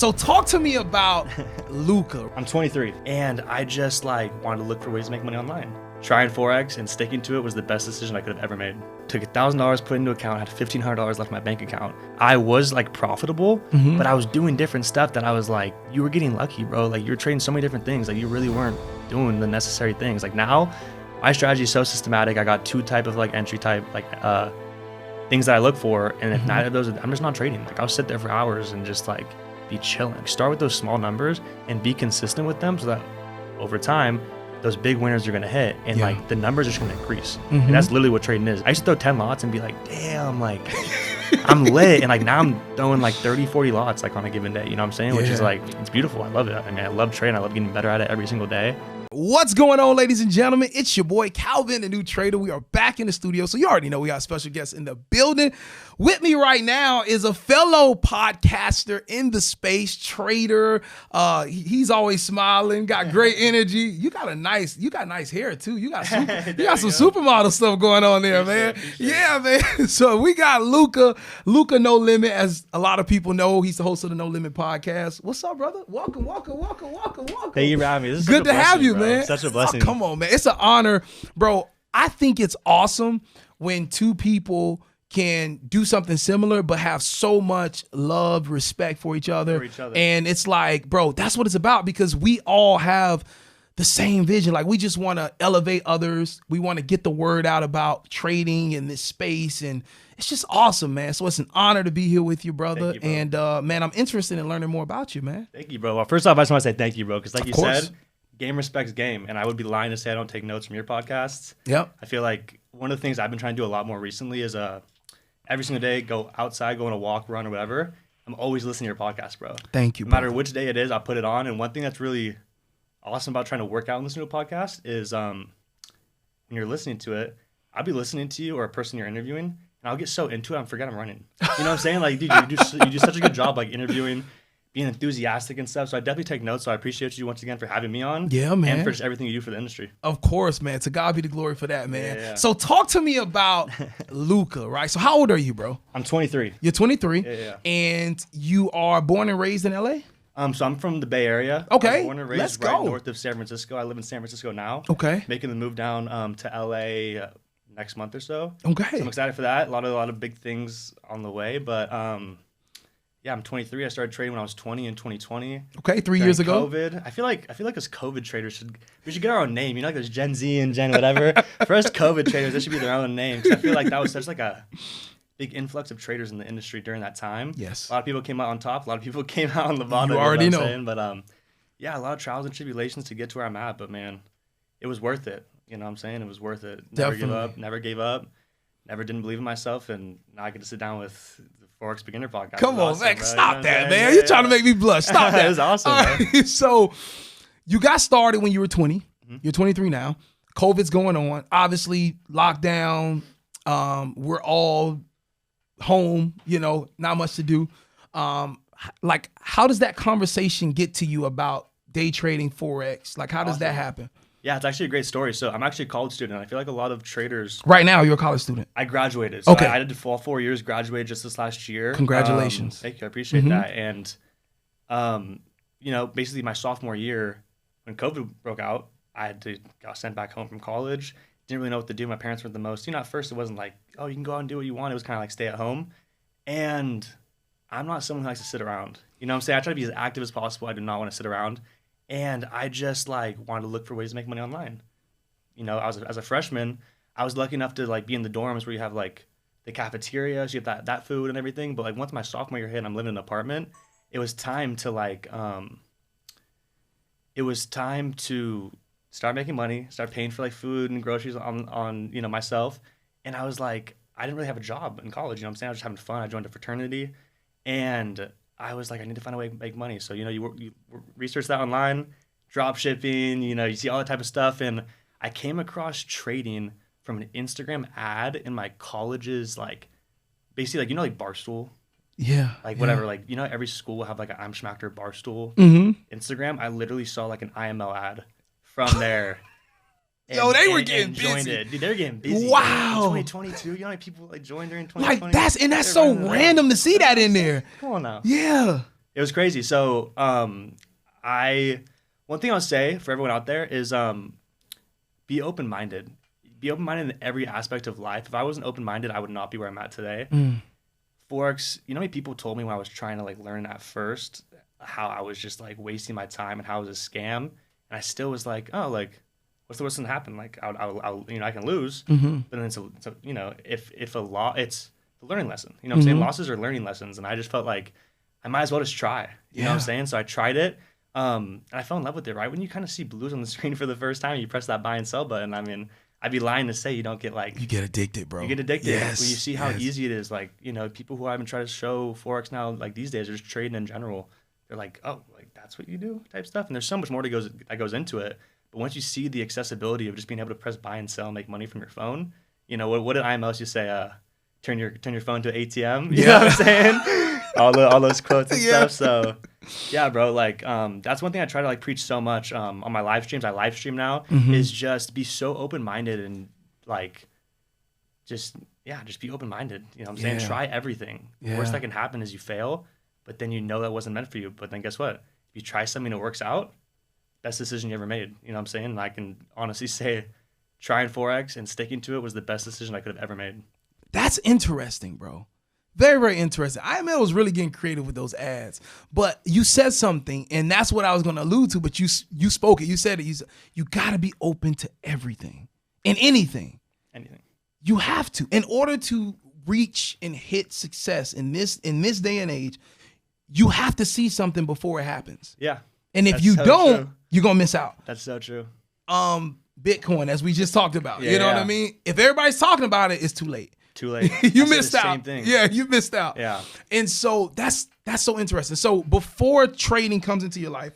So talk to me about Luca. I'm 23 and I just wanted to look for ways to make money online. Trying Forex and sticking to it was the best decision I could have ever made. Took $1,000, put into account, had $1,500 left in my bank account. I was profitable, but I was doing different stuff that I was you were getting lucky, bro. You were trading so many different things. You really weren't doing the necessary things. Now, my strategy is so systematic. I got two type of entry type things that I look for, and if neither of those, I'm just not trading. I'll sit there for hours and just be chilling. Start with those small numbers and be consistent with them so that over time, those big winners are going to hit and the numbers are just going to increase. And that's literally what trading is. I used to throw 10 lots and be damn, I'm lit. And now I'm throwing 30, 40 lots on a given day. You know what I'm saying? Which is it's beautiful. I love it. I mean, I love trading. I love getting better at it every single day. What's going on, ladies and gentlemen? It's your boy Calvin, the new trader. We are back in the studio. So you already know we got special guests in the building. With me right now is a fellow podcaster in the space, trader. He's always smiling, got great energy. You got nice hair too. You got some supermodel stuff going on there, man. Yeah, man. So we got Luca No Limit, as a lot of people know. He's the host of the No Limit podcast. What's up, brother? Welcome. Thank you for having me. This is good to have you, bro. man. Such a blessing. Oh, come on, man. It's an honor, bro. I think it's awesome when two people can do something similar but have so much love, respect for each other. And it's bro, that's what it's about, because we all have the same vision. We just want to elevate others. We want to get the word out about trading in this space, and it's just awesome, man. So it's an honor to be here with you, brother. Thank you, bro. And man, I'm interested in learning more about you, man. Thank you, bro. Well, first off, I just want to say thank you, bro, because you said, game respects game, and I would be lying to say I don't take notes from your podcasts. Yep. I feel one of the things I've been trying to do a lot more recently is every single day, go outside, go on a walk, run, or whatever. I'm always listening to your podcast, bro. Thank you, No matter which day it is, I'll put it on. And one thing that's really awesome about trying to work out and listen to a podcast is when you're listening to it, I'll be listening to you or a person you're interviewing, and I'll get so into it, I forget I'm running. You know what I'm saying? Dude, you do such a good job interviewing, being enthusiastic and stuff. So I definitely take notes. So I appreciate you once again for having me on. Yeah, man. And for just everything you do for the industry. Of course, man. To God be the glory for that, man. Yeah. So talk to me about Luca, right? So how old are you, bro? I'm 23. You're 23. Yeah. And you are born and raised in LA? So I'm from the Bay Area. Okay. I'm born and raised Let's right go. north of San Francisco. I live in San Francisco now. Okay. Making the move down to LA next month or so. Okay. So I'm excited for that. A lot of big things on the way, but yeah, I'm 23. I started trading when I was 20 in 2020. Okay, 3 years ago. COVID. I feel like as COVID traders we should get our own name. You know, there's Gen Z and Gen whatever. For us COVID traders, there should be their own name. Because I feel that was such a big influx of traders in the industry during that time. Yes. A lot of people came out on top. A lot of people came out on the bottom. You already know. Saying? But yeah, a lot of trials and tribulations to get to where I'm at. But man, it was worth it. You know what I'm saying? It was worth it. Never gave up. Never didn't believe in myself. And now I get to sit down with Forex Beginner podcast. Come on, man. Bro. Stop that, man. You're trying to make me blush. Stop that. It was awesome, right. So you got started when you were 20. You're 23 now. COVID's going on. Obviously, lockdown. We're all home, not much to do. How does that conversation get to you about day trading Forex? How does that happen? Yeah, it's actually a great story. So I'm actually a college student. I feel like a lot of traders. Right now, you're a college student. I graduated. So okay. I did all 4 years, graduated just this last year. Congratulations. Thank you. I appreciate that. And, basically my sophomore year, when COVID broke out, I got sent back home from college. Didn't really know what to do. My parents were the most, at first it wasn't oh, you can go out and do what you want. It was kind of stay at home. And I'm not someone who likes to sit around. You know what I'm saying? I try to be as active as possible. I do not want to sit around. And I just wanted to look for ways to make money online. As a freshman, I was lucky enough to be in the dorms where you have the cafeteria, so you have that food and everything. But once my sophomore year hit and I'm living in an apartment, it was time to start making money, start paying for food and groceries on myself. And I was I didn't really have a job in college. You know what I'm saying? I was just having fun. I joined a fraternity, and I was I need to find a way to make money. So, you research that online, drop shipping, you see all that type of stuff. And I came across trading from an Instagram ad in my college's, basically, Barstool. Yeah. Whatever, every school will have an I'm Schmachter Barstool Instagram. I literally saw an IML ad from there. Yo, they were getting busy. It. Dude, they were getting busy. Wow. In 2022, you know how many people joined during 2020? That's so random to see that in there. Come on now. Yeah. It was crazy. So one thing I'll say for everyone out there is be open-minded. Be open-minded in every aspect of life. If I wasn't open-minded, I would not be where I'm at today. Forex, you know how many people told me when I was trying to like learn at first how I was just like wasting my time and how it was a scam, and I still was like, oh, like what's the worst that can happen? Like I'll you know, I can lose, but then it's you know, if it's the learning lesson. You know what I'm saying? Losses are learning lessons, and I just felt like I might as well just try. You know what I'm saying? So I tried it, and I fell in love with it. Right when you kind of see blues on the screen for the first time, you press that buy and sell button. I mean, I'd be lying to say you don't get like... You get addicted, bro. You get addicted. Yes. When you see how easy it is, like, you know, people who I haven't tried to show Forex now, like these days, are just trading in general. They're like, oh, like that's what you do type stuff. And there's so much more that goes into it. But once you see the accessibility of just being able to press buy and sell and make money from your phone, you know, what did IMLs used to say? Turn your phone to an ATM. You know what I'm saying? all those quotes and stuff. So yeah, bro, like that's one thing I try to like preach so much on my live streams. I live stream now, is just be so open-minded and like just be open-minded. You know what I'm saying? Try everything. The worst that can happen is you fail, but then you know that wasn't meant for you. But then guess what? If you try something and it works out, best decision you ever made. You know what I'm saying? And I can honestly say trying Forex and sticking to it was the best decision I could have ever made. That's interesting, bro. Very, very interesting. IML was really getting creative with those ads. But you said something, and that's what I was going to allude to, but you spoke it. You said it. You got to be open to everything and anything. Anything. You have to. In order to reach and hit success in this day and age, you have to see something before it happens. Yeah. And if you don't, you're going to miss out. That's so true. Bitcoin, as we just talked about. You know what I mean? If everybody's talking about it, it's too late. Too late. You missed out. Same thing. Yeah, you missed out. Yeah. And so that's so interesting. So before trading comes into your life,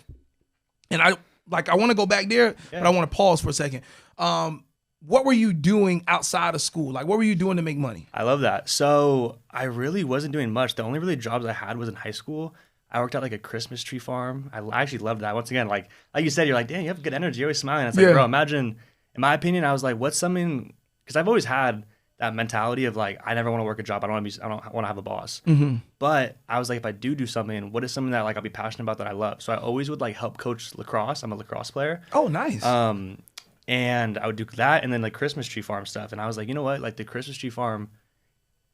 and I want to go back there, but I want to pause for a second. What were you doing outside of school? Like, what were you doing to make money? I love that. So I really wasn't doing much. The only really jobs I had was in high school. I worked at like a Christmas tree farm. I actually loved that. Once again, like you said, you're like, damn, you have good energy. You're always smiling. It's like, bro, imagine, in my opinion, I was like, what's something, because I've always had that mentality of like, I never want to work a job. I don't want to have a boss. But I was like, if I do something, what is something that like I'll be passionate about that I love? So I always would like help coach lacrosse. I'm a lacrosse player. Oh, nice. And I would do that, and then like Christmas tree farm stuff. And I was like, you know what? Like the Christmas tree farm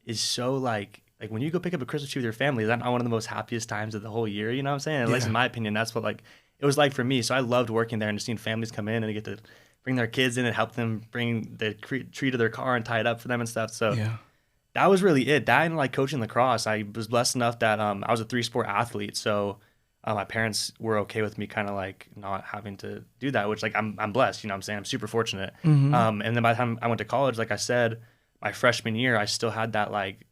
is so like when you go pick up a Christmas tree with your family, that's not one of the most happiest times of the whole year. You know what I'm saying? At least in my opinion, that's what like it was like for me. So I loved working there and just seeing families come in and get to bring their kids in and help them bring the tree to their car and tie it up for them and stuff. So that was really it. That and like coaching lacrosse, I was blessed enough that I was a 3-sport athlete. So my parents were okay with me kind of like not having to do that, which like I'm blessed, you know what I'm saying? I'm super fortunate. And then by the time I went to college, like I said, my freshman year, I still had that like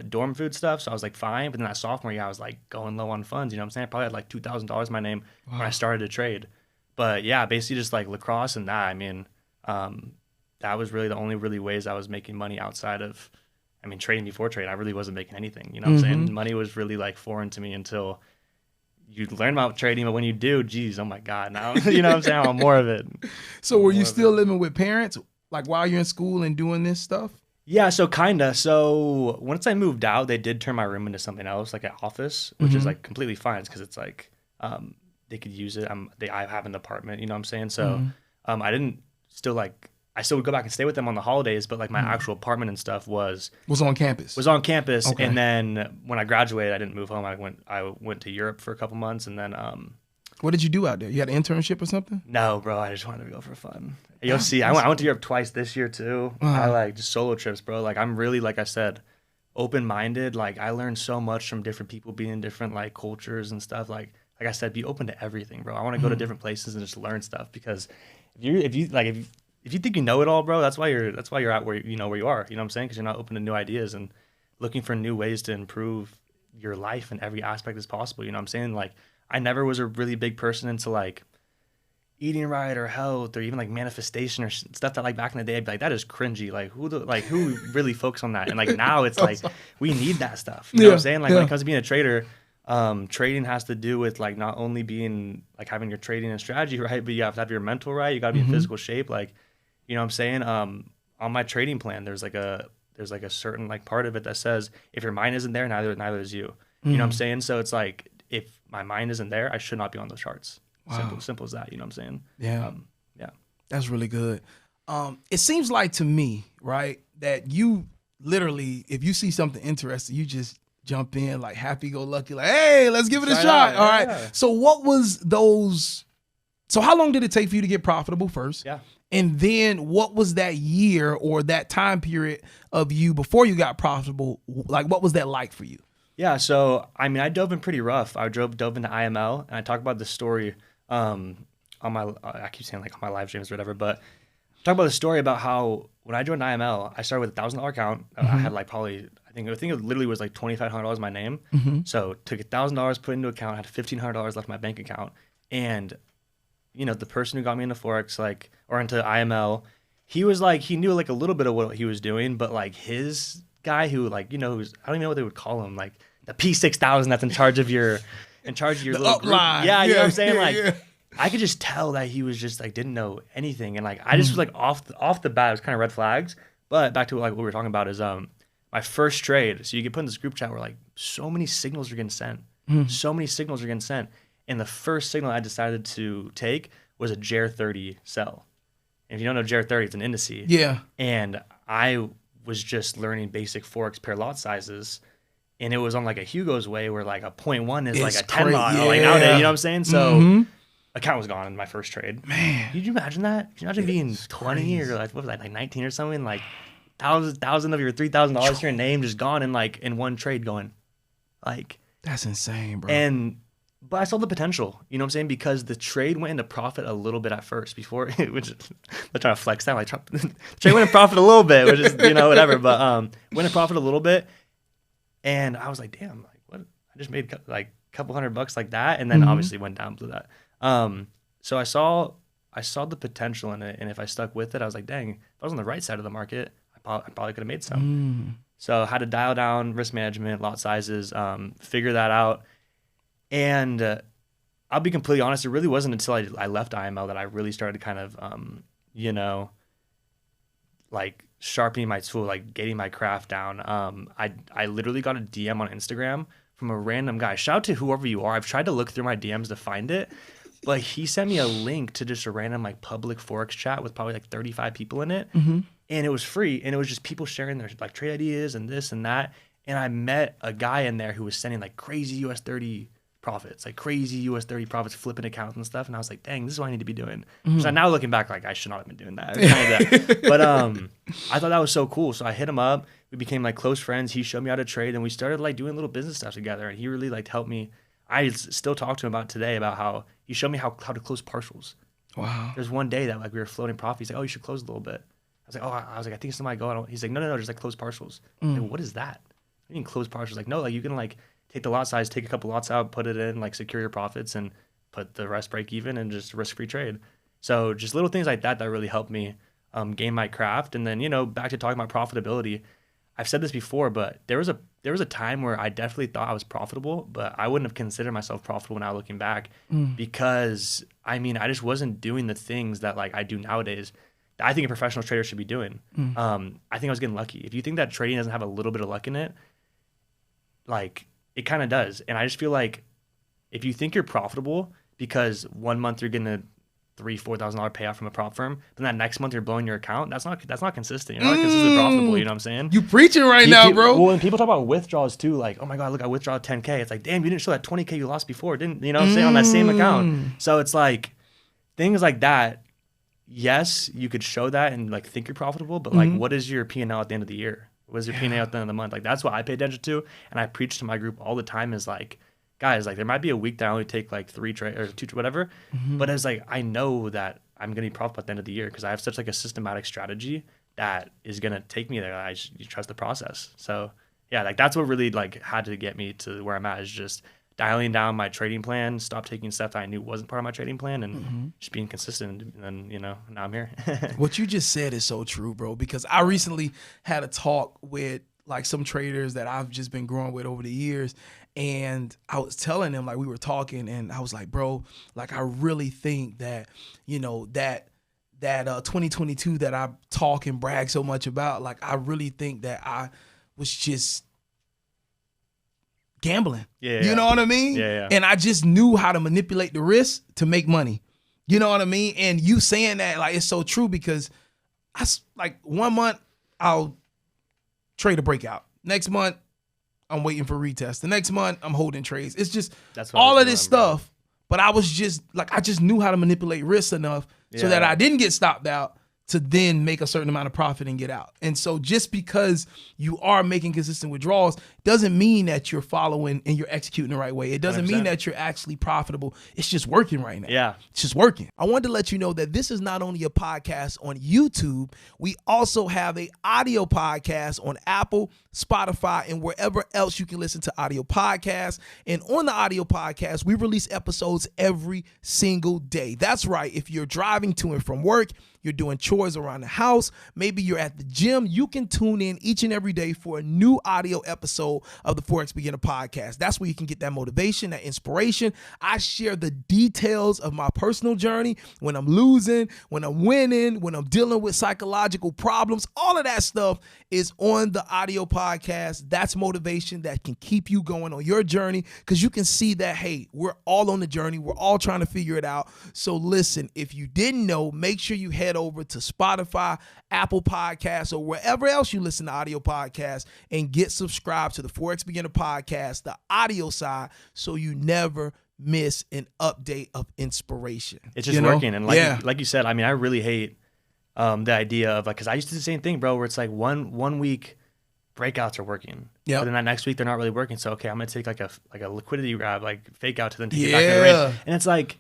dorm food stuff. So I was like fine. But then that sophomore year, I was like going low on funds, you know what I'm saying? I probably had like $2,000 in my name when I started to trade. But yeah, basically just like lacrosse and that, I mean, that was really the only really ways I was making money outside of, I mean, trading before trade. I really wasn't making anything, you know what I'm saying? Money was really like foreign to me until you learn about trading, but when you do, geez, oh my God, now, you know what I'm saying? I want more of it. So were you still living with parents, like while you're in school and doing this stuff? Yeah, so kinda. So once I moved out, they did turn my room into something else, like an office, which is like completely fine because it's like they could use it. I have an apartment, you know what I'm saying? So I didn't still like, I still would go back and stay with them on the holidays, but like my actual apartment and stuff was on campus. Okay. And then when I graduated, I didn't move home. I went to Europe for a couple months, and then what did you do out there? You had an internship or something? No, bro. I just wanted to go for fun. You'll see. I went to Europe twice this year too. I like just solo trips, bro. Like I'm really, like I said, open-minded. Like I learned so much from different people, being in different like cultures and stuff. Like I said, be open to everything, bro. I want to go to different places and just learn stuff, because if you think you know it all, bro, that's why you're at where you are. You know what I'm saying? Because you're not open to new ideas and looking for new ways to improve your life in every aspect as possible. You know what I'm saying? Like I never was a really big person into like eating right or health or even like manifestation or stuff that like back in the day I'd be like, that is cringy. Like who really focus on that? And like now it's like we need that stuff. You know what I'm saying? Like when it comes to being a trader, trading has to do with like not only being like having your trading and strategy right, but you have to have your mental right. You got to be in physical shape. Like, you know what I'm saying? On my trading plan, there's like a certain like part of it that says if your mind isn't there, neither is you. You know what I'm saying? So it's like if my mind isn't there, I should not be on those charts. Wow. Simple as that. You know what I'm saying? Yeah. Yeah. That's really good. It seems like to me, right, that you literally, if you see something interesting, you just jump in like happy-go-lucky, like, hey, let's give it a shot. All right. So what was those? So how long did it take for you to get profitable first? Yeah. And then what was that year or that time period of you before you got profitable? Like, what was that like for you? Yeah. So, I mean, I dove in pretty rough. I dove into IML, and I talk about this story on my, I keep saying like on my live streams or whatever, but talk about the story about how when I joined IML, I started with $1,000 account. I had like probably, I think it literally was like $2,500 in my name. So took $1,000, put into account, had $1,500 left in my bank account. And, you know, the person who got me into Forex, like, or into IML, he was like, he knew like a little bit of what he was doing, but like his guy who like, you know, who's, I don't even know what they would call him, like the P6000 that's in charge of your little group. Yeah, you know what I'm saying? I could just tell that he was just like didn't know anything, and like I just was like off the bat, it was kind of red flags. But back to like what we were talking about is my first trade. So you get put in this group chat where like so many signals are getting sent, and the first signal I decided to take was a JER 30 sell. And if you don't know JER 30, it's an indice. Yeah. And I was just learning basic Forex pair lot sizes. And it was on like a Hugo's way where like a 0.1 is like a 10 lot. Yeah. Like nowadays, you know what I'm saying? So account was gone in my first trade. Man. Could you imagine that? Could you imagine being 20 crazy. or like, what was that, like 19 or something? Like thousand of your $3,000 to your name just gone in like in one trade going. Like. That's insane, bro. But I saw the potential, you know what I'm saying? Because the trade went into profit a little bit at first before, which I'm trying to flex that. Like, trade went into profit a little bit, which is, you know, whatever. But went into profit a little bit. And I was like, damn, like what? I just made like a couple $100 like that. And then obviously went down to that. So I saw the potential in it. And if I stuck with it, I was like, dang, if I was on the right side of the market, I probably could have made some. So I had to dial down risk management, lot sizes, figure that out. And I'll be completely honest, it really wasn't until I left IML that I really started kind of, you know, like sharpening my tool, like getting my craft down. I literally got a DM on Instagram from a random guy. Shout out to whoever you are. I've tried to look through my DMs to find it, but he sent me a link to just a random like public Forex chat with probably like 35 people in it. And it was free. And it was just people sharing their like trade ideas and this and that. And I met a guy in there who was sending like crazy US 30 profits, like crazy US 30 profits, flipping accounts and stuff. And I was like, dang, this is what I need to be doing. So now looking back, like I should not have been doing that. But I thought that was so cool. So I hit him up. We became like close friends. He showed me how to trade and we started like doing little business stuff together. And he really like helped me. I still talk to him about today about how he showed me how to close partials. Wow. There's one day that like we were floating profit. He's like, oh, you should close a little bit. I was like, I think it's somebody go. He's like, no, just like close partials. Like, what is that? You can close partials. Like, no, like you can like take the lot size, take a couple lots out, put it in, like secure your profits and put the rest break even and just risk-free trade. So just little things like that really helped me gain my craft. And then, you know, back to talking about profitability, I've said this before, but there was a time where I definitely thought I was profitable, but I wouldn't have considered myself profitable now looking back because, I mean, I just wasn't doing the things that like I do nowadays that I think a professional trader should be doing. I think I was getting lucky. If you think that trading doesn't have a little bit of luck in it, like it kind of does. And I just feel like if you think you're profitable because 1 month you're getting a $3,000-$4,000 payout from a prop firm, then that next month you're blowing your account, that's not consistent. You're not consistently profitable, you know what I'm saying? You preaching right now, bro. Well, when people talk about withdrawals too, like, oh my God, look, I withdrew 10K. It's like, damn, you didn't show that 20K you lost before, didn't you know what I'm saying, on that same account. So it's like things like that. Yes, you could show that and like think you're profitable, but like what is your P&L at the end of the year? What is your P&L at the end of the month? Like that's what I pay attention to. And I preach to my group all the time is like, guys, like there might be a week that I only take like 3 trades or 2, whatever. But it's like, I know that I'm going to be profitable at the end of the year because I have such like a systematic strategy that is going to take me there. You trust the process. So yeah, like that's what really like had to get me to where I'm at is just dialing down my trading plan, stop taking stuff that I knew wasn't part of my trading plan and just being consistent. And then, you know, now I'm here. What you just said is so true, bro, because I recently had a talk with like some traders that I've just been growing with over the years. And I was telling them, like we were talking and I was like, bro, like I really think that, you know, that 2022 that I talk and brag so much about, like I really think that I was just gambling. Yeah, You yeah. know what I mean? Yeah. And I just knew how to manipulate the risk to make money. You know what I mean? And you saying that, like, it's so true because like 1 month I'll trade a breakout. Next month I'm waiting for retest. The next month I'm holding trades. It's just That's what I all was of this doing, bro. stuff. But I was just like, I just knew how to manipulate risk enough so that Yeah. I didn't get stopped out to then make a certain amount of profit and get out. And so just because you are making consistent withdrawals doesn't mean that you're following and you're executing the right way. It doesn't mean 100%. that you're actually profitable. It's just working right now. Yeah. It's just working. I wanted to let you know that this is not only a podcast on YouTube, we also have a audio podcast on Apple, Spotify, and wherever else you can listen to audio podcasts. And on the audio podcast, we release episodes every single day. That's right. If you're driving to and from work, you're doing chores around the house, maybe you're at the gym, you can tune in each and every day for a new audio episode of the Forex Beginner Podcast. That's where you can get that motivation, that inspiration. I share the details of my personal journey when I'm losing, when I'm winning, when I'm dealing with psychological problems. All of that stuff is on the audio podcast. That's motivation that can keep you going on your journey because you can see that, hey, we're all on the journey. We're all trying to figure it out. So listen, if you didn't know, make sure you head over to Spotify, Apple Podcasts, or wherever else you listen to audio podcasts and get subscribed to the Forex Beginner Podcast, the audio side, so you never miss an update of inspiration. It's just working. And like you said, I mean, I really hate the idea of like, because I used to do the same thing, bro, where it's like one week breakouts are working. Yeah. But then that next week they're not really working. So okay, I'm gonna take like a liquidity grab, like fake out to then take it back in the range. And it's like,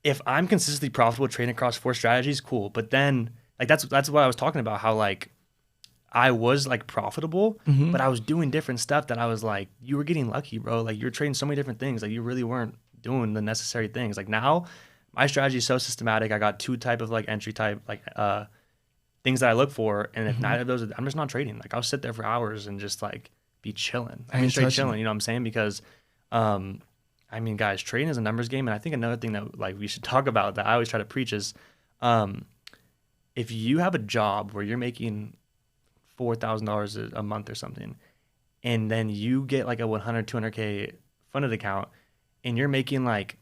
if I'm consistently profitable trading across 4 strategies, cool. But then like that's what I was talking about, how like I was like profitable, but I was doing different stuff that I was like, you were getting lucky, bro. Like you're trading so many different things. Like you really weren't doing the necessary things. Like now my strategy is so systematic. I got 2 type of like entry type, like things that I look for. And if neither of those, I'm just not trading. Like I'll sit there for hours and just like be chilling. I mean, straight chilling, you know what I'm saying? Because, I mean, guys, trading is a numbers game. And I think another thing that like we should talk about that I always try to preach is, if you have a job where you're making $4,000 a month or something, and then you get like a 100, 200K funded account and you're making like,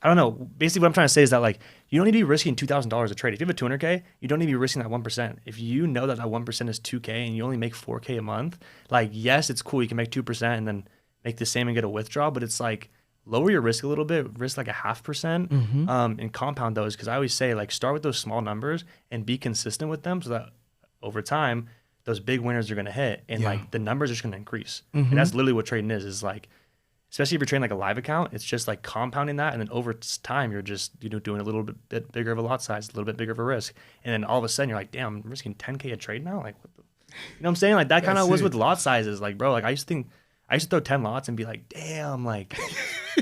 I don't know, basically what I'm trying to say is that like, you don't need to be risking $2,000 a trade. If you have a 200K, you don't need to be risking that 1%. If you know that that 1% is 2K and you only make 4K a month, like, yes, it's cool. You can make 2% and then make the same and get a withdrawal, but it's like, lower your risk a little bit, risk like a 0.5%, and compound those. Cause I always say like, start with those small numbers and be consistent with them so that over time, those big winners are going to hit and like the numbers are just going to increase. And that's literally what trading is like, especially if you're trading like a live account, it's just like compounding that. And then over time, you're just, you know, doing a little bit bigger of a lot size, a little bit bigger of a risk. And then all of a sudden you're like, damn, I'm risking 10K a trade now. Like, what the, you know what I'm saying? Like that kind of was with lot sizes. Like, bro, like I used to throw 10 lots and be like, damn, like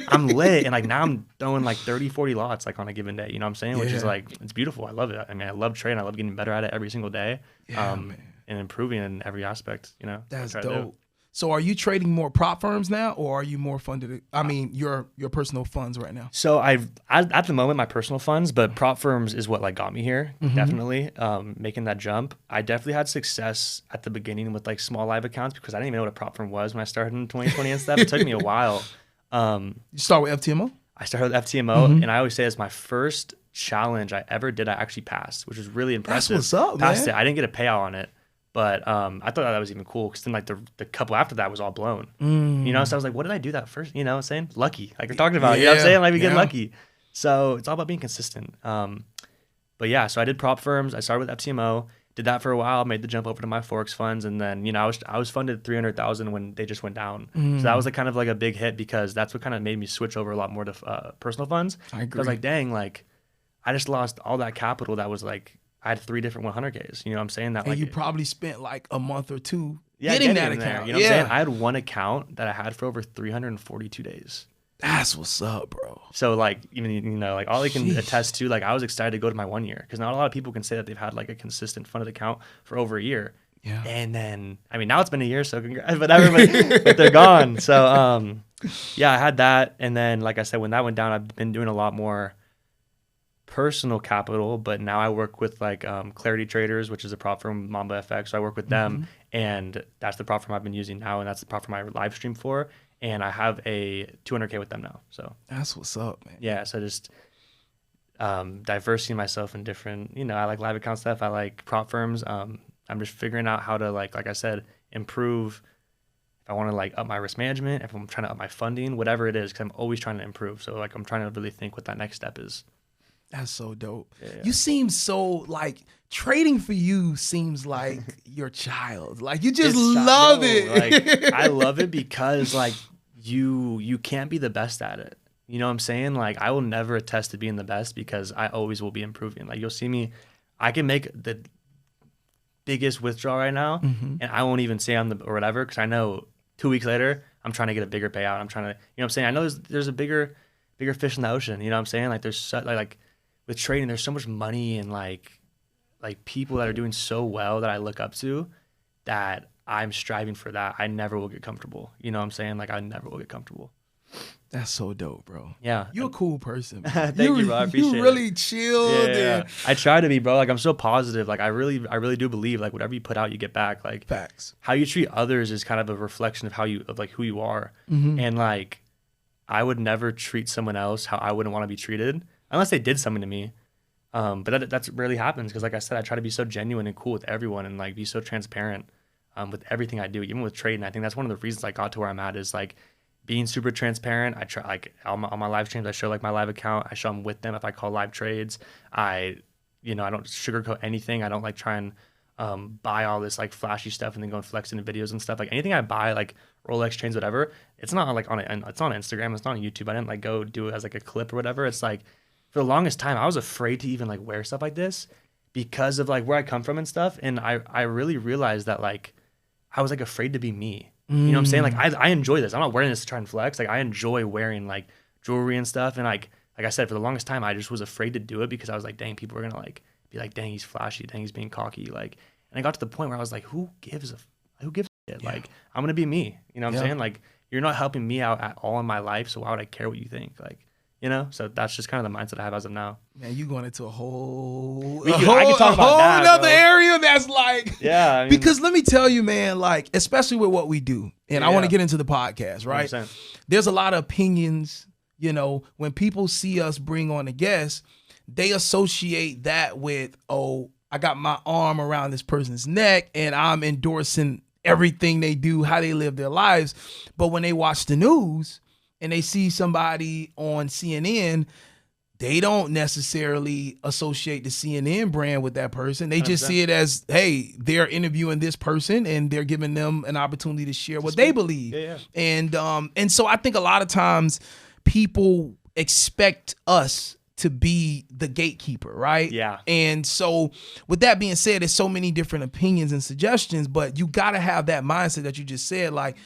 I'm lit. And like now I'm throwing like 30, 40 lots like on a given day, you know what I'm saying? Which is like, it's beautiful. I love it. I mean, I love trading. I love getting better at it every single day. And improving in every aspect, you know? That's dope. So are you trading more prop firms now, or are you more funded? I mean, your personal funds right now. So at the moment, my personal funds, but prop firms is what like got me here. Definitely making that jump. I definitely had success at the beginning with like small live accounts because I didn't even know what a prop firm was when I started in 2020 and stuff. It took me a while. You start with FTMO? I started with FTMO, and I always say it's my first challenge I ever did. I actually passed, which was really impressive. That's what's up, Passed man. it. I didn't get a payout on it. But I thought that was even cool because then like the couple after that was all blown. You know, so I was like, what did I do that first? You know what I'm saying? Lucky. Like we're talking about, you know what I'm saying? Like we get lucky. So it's all about being consistent. But yeah, so I did prop firms. I started with FTMO, did that for a while, made the jump over to my Forex funds. And then, you know, I was funded $300,000 when they just went down. So that was like kind of like a big hit because that's what kind of made me switch over a lot more to personal funds. I agree. I was like, dang, like I just lost all that capital that was like, I had 3 different 100Ks. You know what I'm saying? That and like you probably spent like a month or two getting that in there, account. you know what I'm saying? I had one account that I had for over 342 days. That's what's up, bro. So like, even, you know, like all I can attest to, like I was excited to go to my 1 year because not a lot of people can say that they've had like a consistent funded account for over a year. Yeah. And then, I mean, now it's been a year, so congrats, but everybody, but they're gone. So yeah, I had that. And then, like I said, when that went down, I've been doing a lot more personal capital, but now I work with like Clarity Traders, which is a prop firm, Mamba FX. So I work with them, and that's the prop firm I've been using now, and that's the prop firm I live stream for. And I have a 200K with them now. So that's what's up, man. Yeah, so just diversifying myself in different, I like live account stuff. I like prop firms. I'm just figuring out how to like I said, improve. If I want to like up my risk management, if I'm trying to up my funding, whatever it is, because I'm always trying to improve. So like I'm trying to really think what that next step is. That's so dope. Yeah. You seem so like trading for you seems like your child. Like you just love it. Like I love it because like you can't be the best at it. You know what I'm saying? Like I will never attest to being the best because I always will be improving. Like you'll see me, I can make the biggest withdrawal right now, and I won't even say I'm the or whatever because I know 2 weeks later I'm trying to get a bigger payout. I'm trying to, what I'm saying? I know there's a bigger fish in the ocean. You know what I'm saying? Like there's like with trading, there's so much money and like people that are doing so well that I look up to that I'm striving for that. I never will get comfortable. You know what I'm saying? Like I never will get comfortable. That's so dope, bro. Yeah. You're a cool person. Thank you, bro. I appreciate it. You really chilled. Yeah. I try to be, bro. Like I'm so positive. Like I really do believe like whatever you put out, you get back. Like facts. How you treat others is kind of a reflection of who you are. And like I would never treat someone else how I wouldn't want to be treated unless they did something to me. But that's rarely happens because like I said, I try to be so genuine and cool with everyone and like be so transparent with everything I do, even with trading. I think that's one of the reasons I got to where I'm at is like being super transparent. I try like on my live streams, I show like my live account. I show them with them if I call live trades. I don't sugarcoat anything. I don't like try and buy all this like flashy stuff and then go and flex into videos and stuff. Like anything I buy, like Rolex chains, whatever, it's not like it's on Instagram. It's not on YouTube. I didn't like go do it as like a clip or whatever. It's like for the longest time, I was afraid to even like wear stuff like this because of like where I come from and stuff. And I really realized that like I was like afraid to be me. You know what I'm saying? Like I enjoy this. I'm not wearing this to try and flex. Like I enjoy wearing like jewelry and stuff. And like I said, for the longest time, I just was afraid to do it because I was like, dang, people are gonna like be like, dang, he's flashy, dang, he's being cocky. Like, and I got to the point where I was like, who gives a shit? Yeah. Like I'm gonna be me. You know what I'm saying? Like you're not helping me out at all in my life, so why would I care what you think? Like, so that's just kind of the mindset I have as of now. Man, you going into a whole nother area that's like, yeah. I mean, because let me tell you, man, like, especially with what we do, and I want to get into the podcast, right? 100%. There's a lot of opinions, when people see us bring on a guest, they associate that with, oh, I got my arm around this person's neck and I'm endorsing everything they do, how they live their lives. But when they watch the news, and they see somebody on CNN, they don't necessarily associate the CNN brand with that person. They just 100%. see it as, hey, they're interviewing this person and they're giving them an opportunity to share what they believe. Yeah. And so I think a lot of times people expect us to be the gatekeeper, right? Yeah. And so with that being said, there's so many different opinions and suggestions, but you got to have that mindset that you just said, like,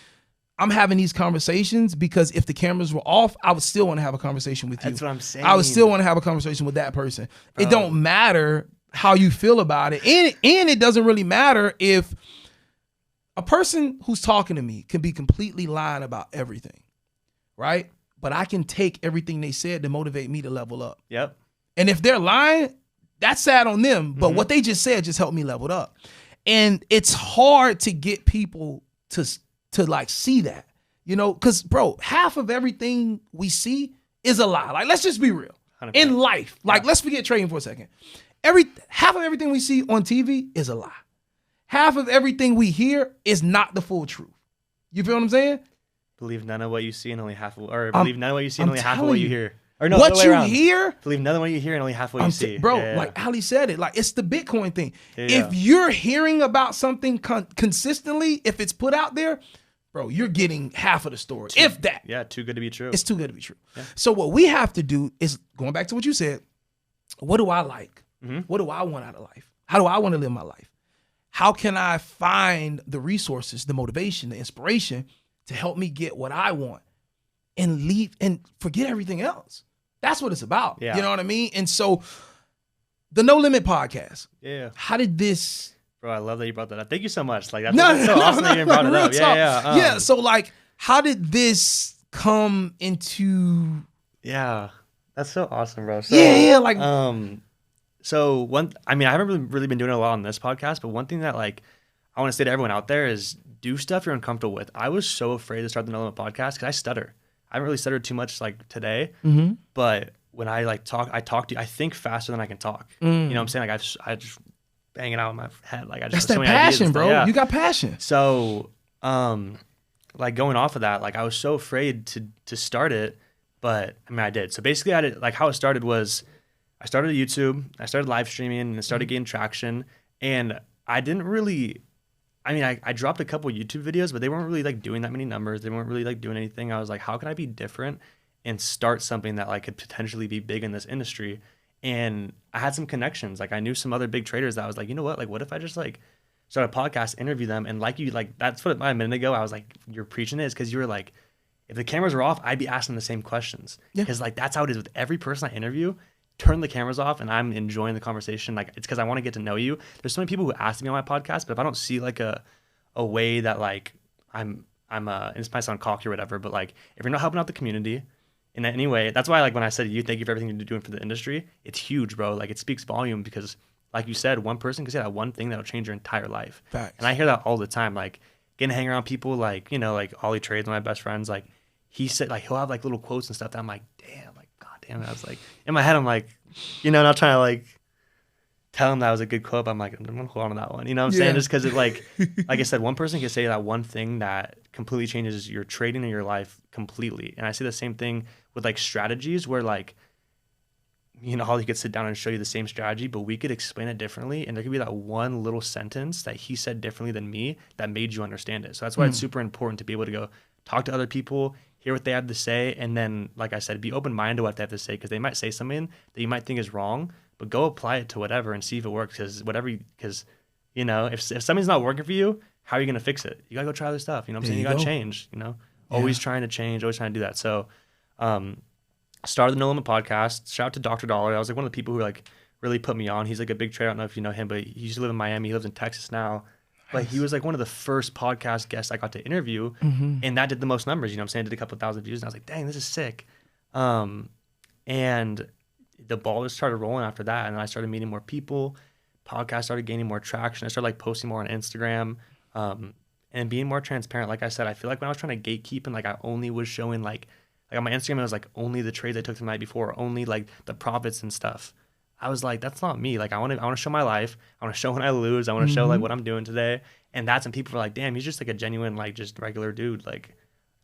I'm having these conversations because if the cameras were off, I would still want to have a conversation with you. That's what I'm saying. I would still want to have a conversation with that person. Bro. It don't matter how you feel about it. And it doesn't really matter if a person who's talking to me can be completely lying about everything, right? But I can take everything they said to motivate me to level up. Yep. And if they're lying, that's sad on them. But what they just said just helped me level up. And it's hard to get people to like see that, because bro, half of everything we see is a lie. Like, let's just be real. 100%. In life. Like, let's forget trading for a second. Half of everything we see on TV is a lie. Half of everything we hear is not the full truth. You feel what I'm saying? Believe none of what you see and only half believe none of what you see and only half of what you hear. Or no, what you hear, believe none of what you hear and only half of what you see. Bro, like Ali said it, like it's the Bitcoin thing. Yeah. If you're hearing about something consistently, if it's put out there, bro, you're getting half of the story. If that. Yeah, too good to be true. It's too good to be true. Yeah. So what we have to do is, going back to what you said, what do I like? What do I want out of life? How do I want to live my life? How can I find the resources, the motivation, the inspiration to help me get what I want and leave and forget everything else? That's what it's about. Yeah. You know what I mean? And so the No Limit podcast. Yeah. How did this... Bro, I love that you brought that up. Thank you so much. Like, that's so awesome that you even brought it up. Yeah. So like, how did this come into... Yeah. That's so awesome, bro. So, Yeah, like so I mean, I haven't really been doing it a lot on this podcast, but one thing that like I want to say to everyone out there is do stuff you're uncomfortable with. I was so afraid to start the No Limit podcast because I stutter. I haven't really stuttered too much like today, but when I like talk, I think faster than I can talk. You know what I'm saying? Like I just bang it out in my head. Like I just that's have so that many ideas passion, and stuff. bro. Yeah. You got passion. So, like going off of that, like I was so afraid to start it, but I mean I did. So basically, I did like how it started was I started YouTube, I started live streaming, and it started getting traction, and I didn't really. I mean, I dropped a couple YouTube videos, but they weren't really like doing that many numbers. They weren't really like doing anything. I was like, how can I be different and start something that like could potentially be big in this industry? And I had some connections. Like I knew some other big traders that I was like, you know what? Like, what if I just like start a podcast, interview them, and like you, like that's what a minute ago I was like, you're preaching is because you were like, if the cameras were off, I'd be asking the same questions because like that's how it is with every person I interview. Turn the cameras off and I'm enjoying the conversation. Like it's because I want to get to know you. There's so many people who ask me on my podcast, but if I don't see like a way that like and this might sound cocky or whatever, but like if you're not helping out the community in any way, that's why like when I said to you, thank you for everything you're doing for the industry, it's huge, bro. Like it speaks volume because like you said, one person can say that one thing that'll change your entire life. Facts. And I hear that all the time. Like getting to hang around people like, you know, like Ollie Trades, one of my best friends, like he said like he'll have like little quotes and stuff that I'm like, damn, like god damn it. I was like in my head I'm like, you know, not trying to like tell him that was a good quote. I'm like, I'm gonna hold on to that one. You know what I'm saying? Just because it like I said, one person can say that one thing that completely changes your trading in your life completely. And I see the same thing with like strategies where like, you know, Holly could sit down and show you the same strategy, but we could explain it differently. And there could be that one little sentence that he said differently than me that made you understand it. So that's why it's super important to be able to go talk to other people, hear what they have to say, and then, like I said, be open-minded to what they have to say because they might say something that you might think is wrong, but go apply it to whatever and see if it works because you know, if something's not working for you, how are you going to fix it? You got to go try other stuff. You know what I'm saying? You got to change, you know, always trying to change, always trying to do that. So, started the No Limit podcast. Shout out to Dr. Dollar. I was like one of the people who like really put me on. He's like a big trader. I don't know if you know him, but he used to live in Miami. He lives in Texas now. But he was like one of the first podcast guests I got to interview, and that did the most numbers. You know what I'm saying? Did a couple thousand views, and I was like, dang, this is sick. And the ball just started rolling after that, and I started meeting more people. Podcast started gaining more traction. I started like posting more on Instagram, and being more transparent. Like I said, I feel like when I was trying to gatekeep and like I only was showing like on my Instagram, it was like only the trades I took the night before, only like the profits and stuff. I was like, that's not me. Like I want to show my life. I want to show when I lose. I want to show like what I'm doing today. And that's when people were like, damn, he's just like a genuine, like just regular dude. Like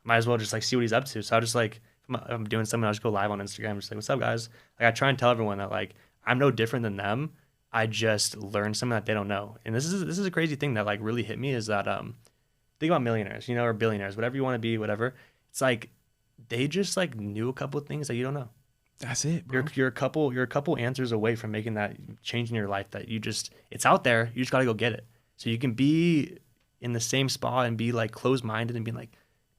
might as well just like see what he's up to. So I just like, if I'm doing something, I'll just go live on Instagram. Just like, what's up guys? Like I try and tell everyone that like, I'm no different than them. I just learned something that they don't know. And this is a crazy thing that like really hit me is that, think about millionaires, you know, or billionaires, whatever you want to be, whatever. It's like, they just like knew a couple of things that you don't know. That's it, bro. You're a couple answers away from making that change in your life that it's out there. You just got to go get it. So you can be in the same spot and be like closed-minded and be like,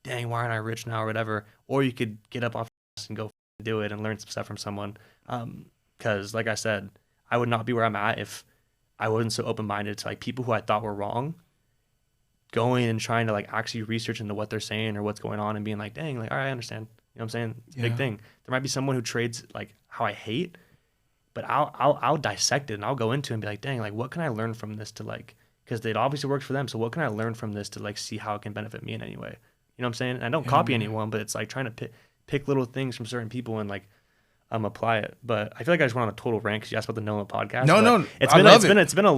dang, why aren't I rich now or whatever. Or you could get up off your ass and go do it and learn some stuff from someone. Because like I said, I would not be where I'm at if I wasn't so open-minded to like people who I thought were wrong, going and trying to like actually research into what they're saying or what's going on and being like, dang, like, all right, I understand. You know what I'm saying? It's a big thing. There might be someone who trades like how I hate, but I'll dissect it and I'll go into it and be like, dang, like what can I learn from this to like, because it obviously works for them. So what can I learn from this to like see how it can benefit me in any way? You know what I'm saying? And I don't copy anyone, but it's like trying to pick little things from certain people and like apply it. But I feel like I just went on a total rant because you asked about the No Limit podcast. No, it's been a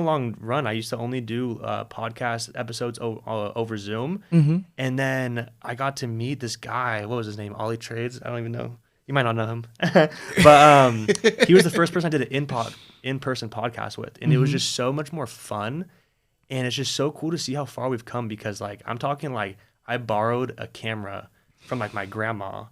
long run. I used to only do podcast episodes over Zoom, and then I got to meet this guy. What was his name? Ollie Trades. I don't even know. You might not know him, but he was the first person I did an in-person podcast with, and it was just so much more fun, and it's just so cool to see how far we've come because like I'm talking like I borrowed a camera from like my grandma,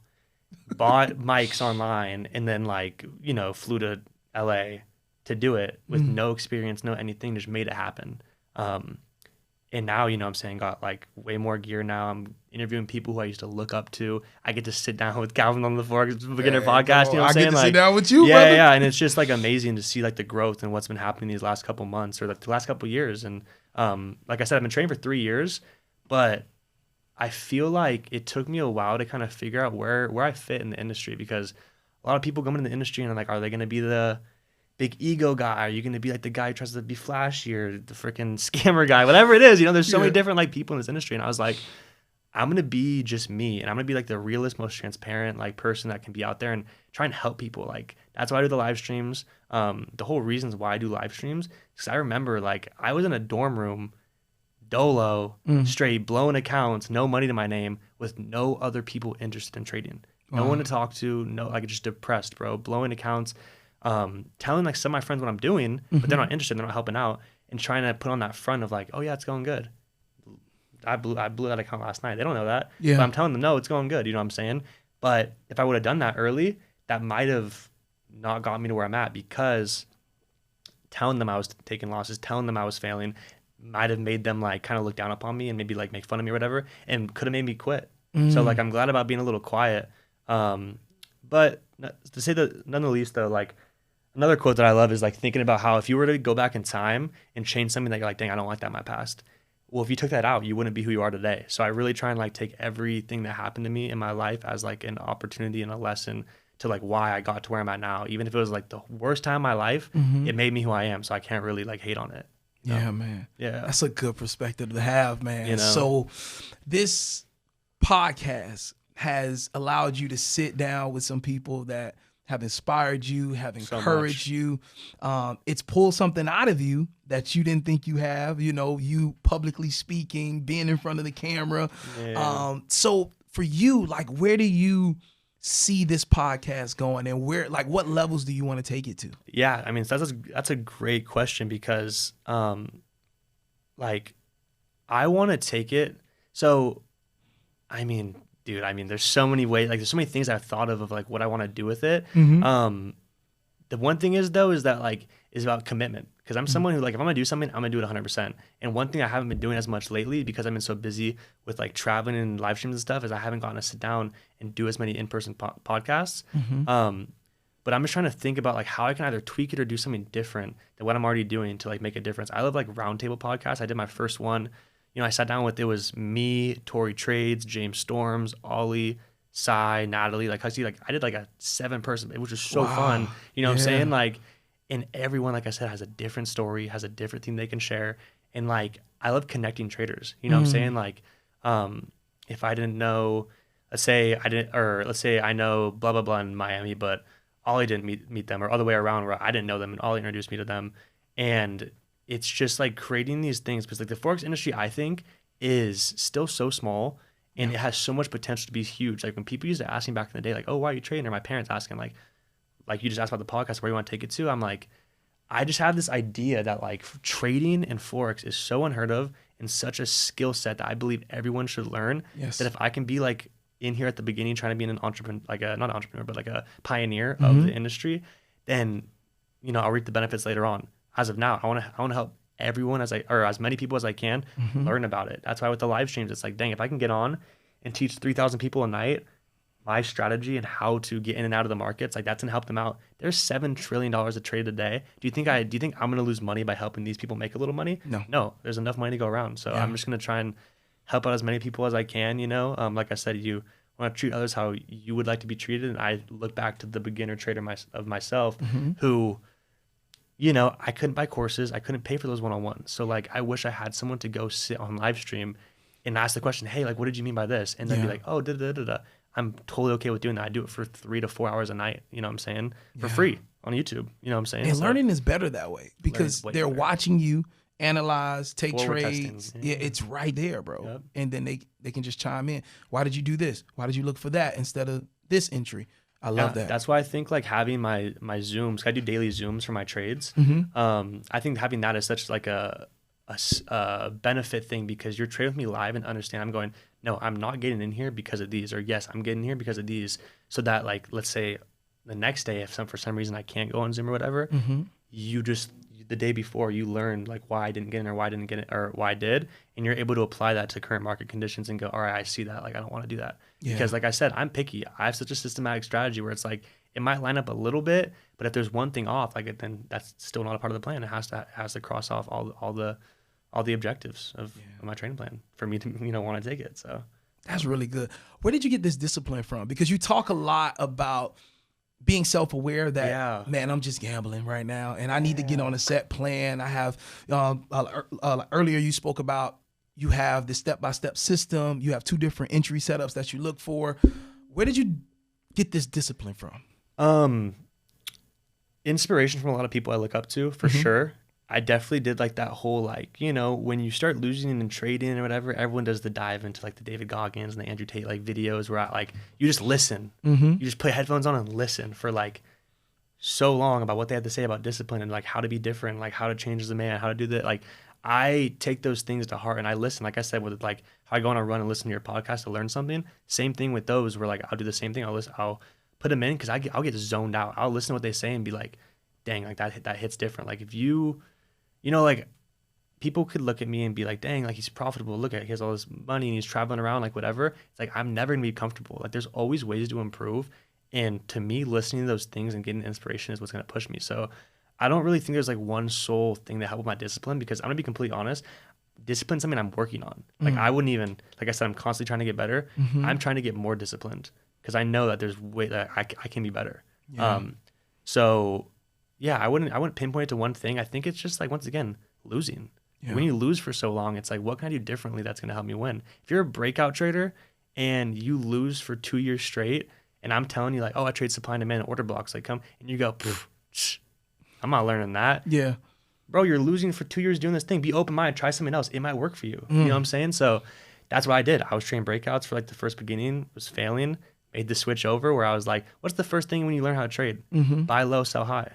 bought mics online, and then like, you know, flew to LA to do it with no experience, no anything, just made it happen. And now, you know what I'm saying, got like way more gear now. I'm interviewing people who I used to look up to. I get to sit down with Calvin on the Forex Beginner podcast. You know what I'm saying? I get to like, sit down with you, brother. Yeah. And it's just like amazing to see like the growth and what's been happening these last couple months or like the last couple years. And like I said, I've been training for 3 years, but I feel like it took me a while to kind of figure out where I fit in the industry, because a lot of people come into the industry and are like, are they going to be the big ego guy? Are you going to be like the guy who tries to be flashy, or the freaking scammer guy, whatever it is? There's so many different like people in this industry. And I was like, I'm going to be just me, and I'm going to be like the realest, most transparent like person that can be out there and try and help people. Like, that's why I do the live streams. The whole reasons why I do live streams, because I remember like I was in a dorm room, dolo, straight blowing accounts, no money to my name, with no other people interested in trading. No one to talk to, no, like just depressed, bro, blowing accounts, telling like some of my friends what I'm doing, but they're not interested, they're not helping out, and trying to put on that front of like, oh yeah, it's going good. I blew that account last night. They don't know that. Yeah. But I'm telling them, no, it's going good. You know what I'm saying? But if I would have done that early, that might have not got me to where I'm at, because telling them I was taking losses, telling them I was failing, might have made them like kind of look down upon me and maybe like make fun of me or whatever, and could have made me quit. So like, I'm glad about being a little quiet. But to say that, none the least though, like another quote that I love is like thinking about how if you were to go back in time and change something that you're like, dang, I don't like that in my past. Well, if you took that out, you wouldn't be who you are today. So I really try and like take everything that happened to me in my life as like an opportunity and a lesson to like why I got to where I'm at now. Even if it was like the worst time of my life, it made me who I am. So I can't really like hate on it. Yeah, man. Yeah. That's a good perspective to have, man. You know? So this podcast has allowed you to sit down with some people that have inspired you, have encouraged you. It's pulled something out of you that you didn't think you have, you publicly speaking, being in front of the camera. Yeah. So for you, like, where do you see this podcast going, and where, like, what levels do you want to take it to? Yeah, I mean, that's a great question, because like I want to take it. So, I mean, dude, there's so many ways, like there's so many things I've thought of like what I want to do with it. The one thing is though, is that like, is about commitment. Because I'm someone who like, if I'm gonna do something, I'm gonna do it 100%. And one thing I haven't been doing as much lately, because I've been so busy with like traveling and live streams and stuff, is I haven't gotten to sit down and do as many in-person podcasts. But I'm just trying to think about like how I can either tweak it or do something different than what I'm already doing to like make a difference. I love like roundtable podcasts. I did my first one. I sat down with, it was me, Tori Trades, James Storms, Ollie, Cy, Natalie, like Huxley. Like I did like a 7-person, which was so fun. You know what I'm saying? Like, and everyone, like I said, has a different story, has a different thing they can share. And like, I love connecting traders. You know what I'm saying? Like, if I didn't know, let's say I know blah, blah, blah in Miami, but Ollie didn't meet them, or other way around, where I didn't know them and Ollie introduced me to them. And it's just like creating these things, because like the Forex industry, I think, is still so small, and it has so much potential to be huge. Like when people used to ask me back in the day, like, oh, why are you trading? Or my parents asking like you just asked about the podcast, where you want to take it to? I'm like, I just have this idea that like trading and Forex is so unheard of and such a skill set that I believe everyone should learn. Yes. That if I can be like in here at the beginning, trying to be an entrepreneur, like not an entrepreneur, but like a pioneer of the industry, then, I'll reap the benefits later on. As of now, I want to help everyone as many people as I can learn about it. That's why with the live streams, it's like, dang, if I can get on and teach 3,000 people a night my strategy and how to get in and out of the markets, like that's gonna help them out. There's $7 trillion a trade a day. Do you think I'm gonna lose money by helping these people make a little money? No. There's enough money to go around. So I'm just gonna try and help out as many people as I can. Like I said, you want to treat others how you would like to be treated. And I look back to the beginner trader of myself, who, I couldn't buy courses. I couldn't pay for those one-on-ones. So like, I wish I had someone to go sit on live stream and ask the question, hey, like, what did you mean by this? And then be like, oh, da-da-da-da. I'm totally okay with doing that. I do it for 3 to 4 hours a night, you know what I'm saying? For free on YouTube, you know what I'm saying? And learning is better that way, because they're watching you analyze, take trades. Yeah, it's right there, bro. Yep. And then they can just chime in. Why did you do this? Why did you look for that instead of this entry? I love that. That's why I think like having my Zooms, I do daily Zooms for my trades. I think having that is such like a benefit thing, because you're trading with me live and understand I'm going, no, I'm not getting in here because of these, or yes, I'm getting here because of these. So that like, let's say the next day, if for some reason I can't go on Zoom or whatever, the day before you learned like why I didn't get in, or why I didn't get it, or why I did. And you're able to apply that to current market conditions and go, all right, I see that. Like, I don't want to do that. Because like I said, I'm picky. I have such a systematic strategy where it's like, it might line up a little bit, but if there's one thing off, like then that's still not a part of the plan. It has to cross off all the objectives of my training plan for me to want to take it. So That's really good. Where did you get this discipline from? Because you talk a lot about being self-aware that, man, I'm just gambling right now and I need to get on a set plan. I have, earlier you spoke about you have the step-by-step system. You have 2 different entry setups that you look for. Where did you get this discipline from? Inspiration from a lot of people I look up to, for sure. I definitely did like that whole, like, you know, when you start losing and trading or whatever, everyone does the dive into like the David Goggins and the Andrew Tate like videos where you just listen. You just put headphones on and listen for like so long about what they had to say about discipline and like how to be different, like how to change as a man, how to do that. Like I take those things to heart and I listen. Like I said, with like how I go on a run and listen to your podcast to learn something. Same thing with those where like I'll do the same thing. I'll put them in because I'll get zoned out. I'll listen to what they say and be like, dang, like that hits different. Like if you know, like people could look at me and be like, dang, like he's profitable. Look at it. He has all this money and he's traveling around, like whatever. It's like, I'm never gonna be comfortable. Like there's always ways to improve. And to me, listening to those things and getting inspiration is what's gonna push me. So I don't really think there's like one sole thing that helped with my discipline because I'm gonna be completely honest. Discipline's something I'm working on. Like I wouldn't even, like I said, I'm constantly trying to get better. I'm trying to get more disciplined because I know that there's way that I can be better. So yeah, I wouldn't pinpoint it to one thing. I think it's just like, once again, losing. When you lose for so long, it's like, what can I do differently that's going to help me win? If you're a breakout trader and you lose for 2 years straight, and I'm telling you like, oh, I trade supply and demand and order blocks, like come, and you go, I'm not learning that. Yeah. Bro, you're losing for 2 years doing this thing. Be open-minded, try something else. It might work for you. You know what I'm saying? So that's what I did. I was trading breakouts for like the first beginning, was failing. Made the switch over where I was like, what's the first thing when you learn how to trade? Buy low, sell high.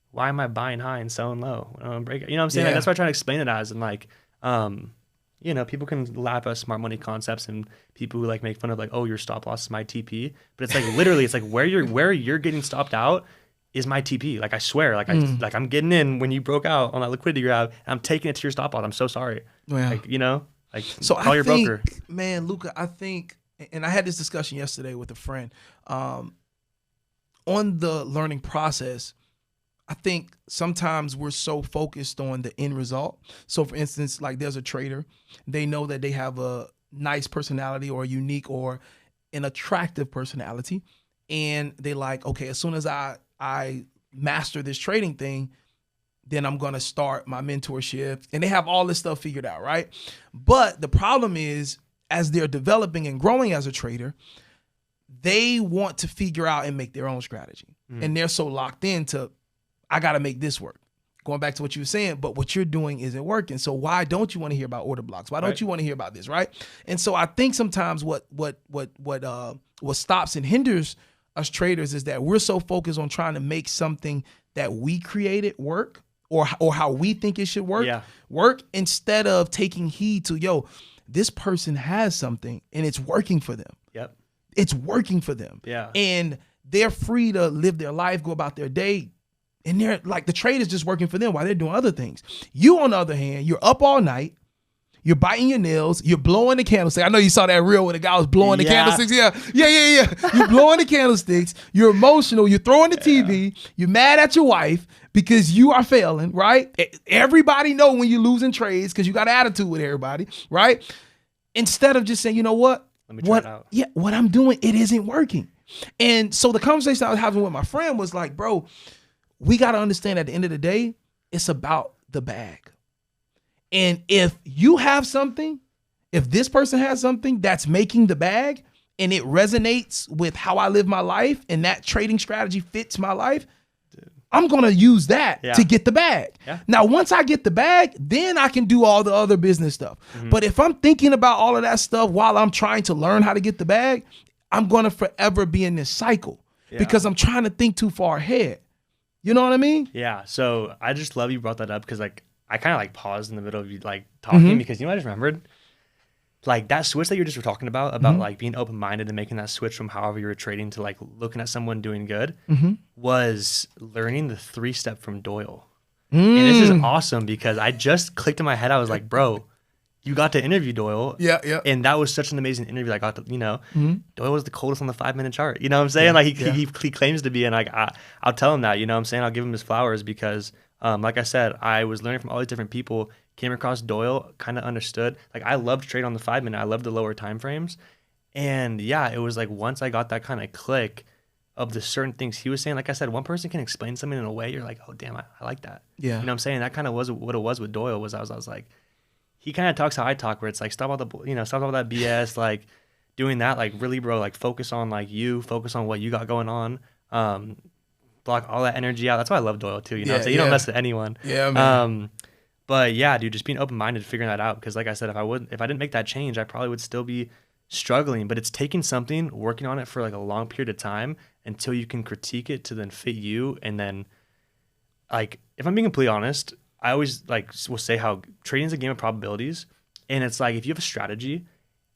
Why am I buying high and selling low when I'm breaking? You know what I'm saying? Like, that's what I try to explain it as. And like, you know, people can laugh at smart money concepts and people who like make fun of like, oh, your stop loss is my TP. But it's like literally, it's like where you're getting stopped out is my TP. Like I swear, like I'm getting in when you broke out on that liquidity grab. And I'm taking it to your stop loss. I'm so sorry. Like, you know, like so call your broker. Man, Luca, I think. And I had this discussion yesterday with a friend on the learning process. I think sometimes we're so focused on the end result. So for instance, like there's a trader, they know that they have a nice personality or a unique or an attractive personality. And they like, okay, as soon as I master this trading thing, then I'm going to start my mentorship. And they have all this stuff figured out, right? But the problem is, as they're developing and growing as a trader, they want to figure out and make their own strategy. And they're so locked into, I got to make this work. Going back to what you were saying, but what you're doing isn't working. So why don't you want to hear about order blocks? Why don't you want to hear about this, right? And so I think sometimes what stops and hinders us traders is that we're so focused on trying to make something that we created work or how we think it should work instead of taking heed to, this person has something and it's working for them. It's working for them. And they're free to live their life, go about their day. And they're like, the trade is just working for them while they're doing other things. You, on the other hand, you're up all night. You're biting your nails. You're blowing the candlestick. I know you saw that reel where the guy was blowing the candlesticks. Yeah. You're blowing the candlesticks. You're emotional. You're throwing the TV. You're mad at your wife because you are failing, right? Everybody know when you're losing trades because you got an attitude with everybody, right? Instead of just saying, you know what? Let me try it out. Yeah, what I'm doing, it isn't working. And so the conversation I was having with my friend was like, bro, we got to understand at the end of the day, it's about the bag. And if you have something, if this person has something that's making the bag and it resonates with how I live my life and that trading strategy fits my life, I'm going to use that to get the bag. Now, once I get the bag, then I can do all the other business stuff. But if I'm thinking about all of that stuff while I'm trying to learn how to get the bag, I'm going to forever be in this cycle because I'm trying to think too far ahead. You know what I mean? Yeah. So I just love you brought that up because like I kind of like paused in the middle of you like talking because you know what I just remembered? Like that switch that you were just talking about like being open-minded and making that switch from however you were trading to like looking at someone doing good was learning the 3-step from Doyle. And this is awesome because I just clicked in my head. I was like, bro, you got to interview Doyle. Yeah. And that was such an amazing interview. I got to, Doyle was the coldest on the 5-minute chart. You know what I'm saying? Like he claims to be, and like I'll tell him that, you know what I'm saying? I'll give him his flowers because like I said, I was learning from all these different people, came across Doyle, kind of understood. Like I loved trade on the 5 minute. I loved the lower time frames. And yeah, it was like once I got that kind of click of the certain things he was saying, like I said, one person can explain something in a way you're like, oh damn, I like that. Yeah. You know what I'm saying? That kind of was what it was with Doyle. Was I was like, he kind of talks how I talk, where it's like stop all that BS, like doing that, like really, bro, like focus on like you, focus on what you got going on, block all that energy out. That's why I love Doyle too. You know, what I'm saying? You don't mess with anyone. Yeah, man. But yeah, dude, just being open minded, figuring that out. Because like I said, if I didn't make that change, I probably would still be struggling. But it's taking something, working on it for like a long period of time until you can critique it to then fit you. And then, like, if I'm being completely honest, I always like will say how trading is a game of probabilities. And it's like if you have a strategy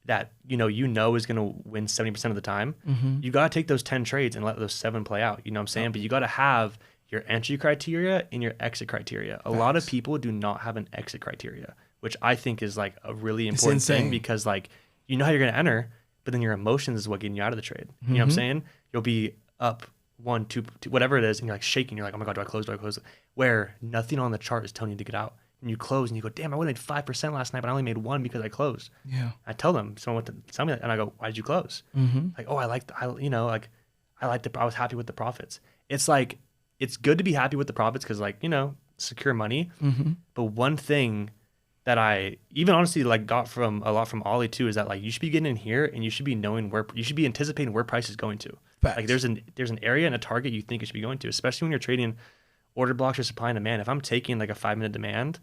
that you know is gonna win 70% of the time, you gotta take those 10 trades and let those 7 play out. You know what I'm saying? But you gotta have your entry criteria and your exit criteria. A lot of people do not have an exit criteria, which I think is like a really important thing, because like you know how you're gonna enter, but then your emotions is what getting you out of the trade. You know what I'm saying? You'll be up 1, 2, whatever it is, and you're like shaking. You're like, oh my God, do I close? Do I close? Where nothing on the chart is telling you to get out. And you close and you go, damn, I would have made 5% last night, but I only made 1 because I closed. Yeah. I tell them, someone went to tell me that, and I go, why did you close? Like, oh, I was happy with the profits. It's like, it's good to be happy with the profits because, like, secure money. But one thing that I even honestly like got from a lot from Ollie too is that like you should be getting in here and you should be knowing where you should be anticipating where price is going to. Facts. Like there's an area and a target you think it should be going to, especially when you're trading order blocks or supply and demand. If I'm taking like a 5-minute demand,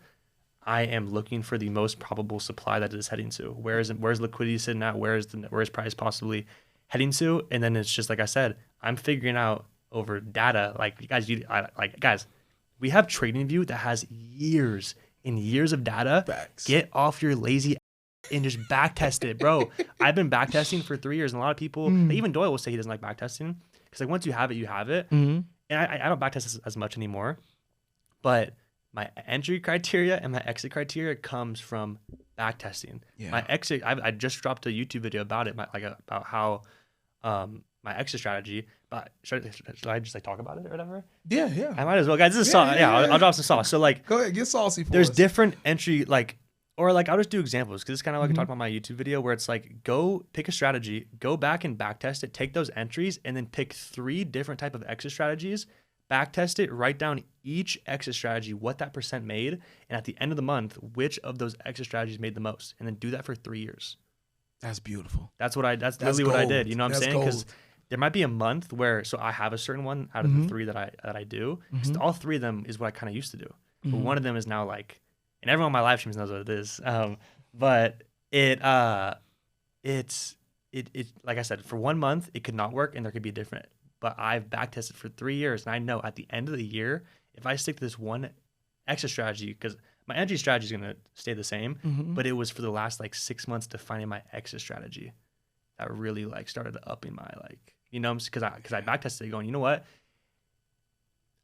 I am looking for the most probable supply that it is heading to. Where's liquidity sitting at? Where's price possibly heading to? And then it's just like I said, I'm figuring out over data. Like guys, we have TradingView that has years and years of data. Facts. Get off your lazy and just back test it, bro. I've been back testing for 3 years, and a lot of people, even Doyle will say he doesn't like back testing because like once you have it, you have it. And I don't back test as much anymore, but my entry criteria and my exit criteria comes from back testing. Yeah. My exit, I just dropped a YouTube video about it, about how my exit strategy. But should I just like talk about it or whatever? Yeah. I might as well, guys. This is sauce. I'll drop some sauce. So like, go ahead, get saucy for there's us. Different entry or I'll just do examples because it's kind of like I talked about my YouTube video where it's like go pick a strategy, go back and back test it, take those entries, and then pick 3 different type of exit strategies, back test it, write down each exit strategy, what that percent made, and at the end of the month, which of those exit strategies made the most, and then do that for 3 years. That's beautiful. That's literally what I did. You know what I'm saying? Because there might be a month where I have a certain one out of the 3 that I do. Because all 3 of them is what I kind of used to do. But one of them is now like, and everyone on my live streams knows what it is. But it's like I said, for 1 month it could not work and there could be different. But I've back tested for 3 years, and I know at the end of the year, if I stick to this one exit strategy, because my entry strategy is gonna stay the same, but it was for the last like 6 months defining my exit strategy that really like started upping my because I back tested it going, you know what?